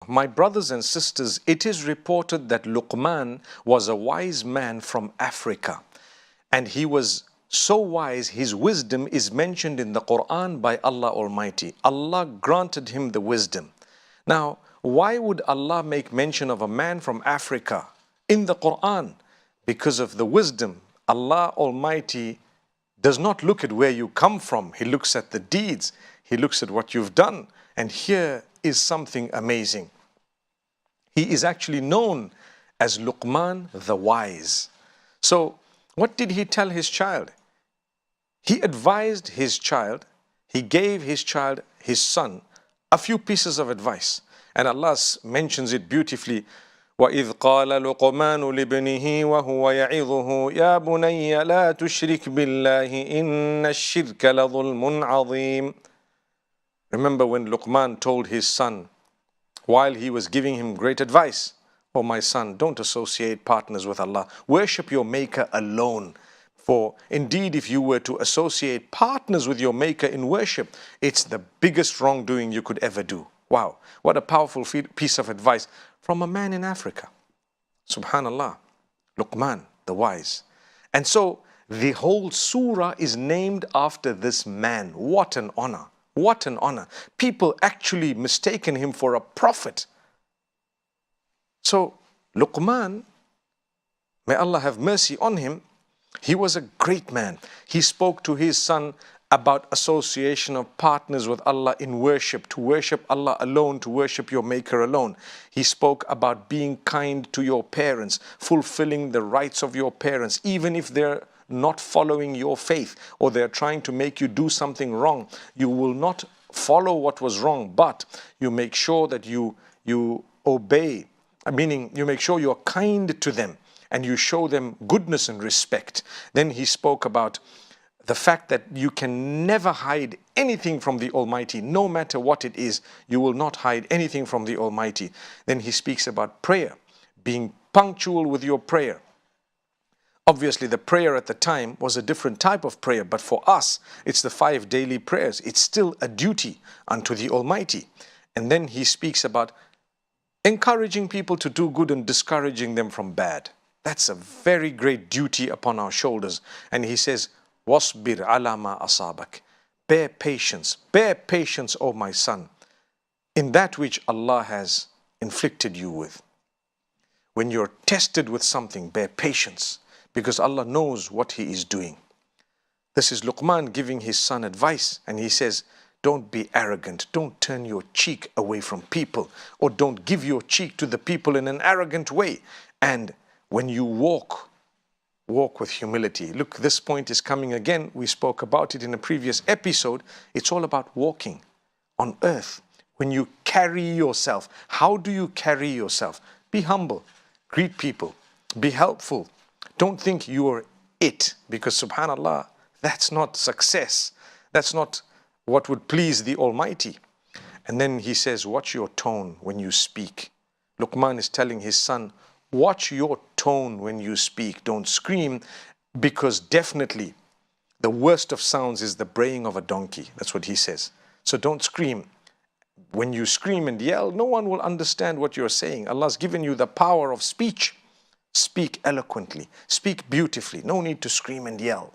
my brothers and sisters, it is reported that Luqman was a wise man from Africa. And he was so wise, his wisdom is mentioned in the Quran by Allah Almighty. Allah granted him the wisdom. Now, why would Allah make mention of a man from Africa in the Quran? Because of the wisdom. Allah Almighty does not look at where you come from. He looks at the deeds. He looks at what you've done. And here is something amazing. He is actually known as Luqman the Wise. So, what did he tell his child? He advised his child, he gave his child, his son, a few pieces of advice. And Allah mentions it beautifully. وَإِذْ قَالَ لُقْمَانُ لِابْنِهِ وَهُوَ يَعِظُهُ يَا بُنَيَّ لَا تُشْرِكْ بِاللَّهِ إِنَّ الشِّرْكَ لَظُلْمٌ عَظِيمٌ. Remember when Luqman told his son, while he was giving him great advice, "Oh my son, don't associate partners with Allah. Worship your Maker alone. For indeed, if you were to associate partners with your Maker in worship, it's the biggest wrongdoing you could ever do." Wow, what a powerful piece of advice from a man in Africa. Subhanallah, Luqman, the wise. And so the whole surah is named after this man. What an honor. What an honor. People actually mistaken him for a prophet. So Luqman, may Allah have mercy on him, he was a great man. He spoke to his son about association of partners with Allah in worship, to worship Allah alone, to worship your Maker alone. He spoke about being kind to your parents, fulfilling the rights of your parents, even if they're not following your faith or they're trying to make you do something wrong. You will not follow what was wrong, but you make sure that you obey, meaning you make sure you're kind to them and you show them goodness and respect. Then he spoke about the fact that you can never hide anything from the Almighty, no matter what it is, you will not hide anything from the Almighty. Then he speaks about prayer, being punctual with your prayer. Obviously, the prayer at the time was a different type of prayer, but for us, it's the 5 daily prayers. It's still a duty unto the Almighty. And then he speaks about encouraging people to do good and discouraging them from bad. That's a very great duty upon our shoulders. And he says, "Wasbir ala ma asabak." Bear patience, O my son, in that which Allah has inflicted you with. When you're tested with something, bear patience, because Allah knows what He is doing. This is Luqman giving his son advice, and he says, don't be arrogant, don't turn your cheek away from people, or don't give your cheek to the people in an arrogant way. And when you walk with humility. Look, this point is coming again. We spoke about it in a previous episode. It's all about walking on earth. When you carry yourself, how do you carry yourself? Be humble, greet people, be helpful. Don't think you are it, because subhanallah, that's not success. That's not what would please the Almighty. And then he says, watch your tone when you speak. Luqman is telling his son, watch your tone when you speak. Don't scream, because definitely the worst of sounds is the braying of a donkey. That's what he says. So don't scream. When you scream and yell, no one will understand what you're saying. Allah's given you the power of speech. Speak eloquently. Speak beautifully. No need to scream and yell.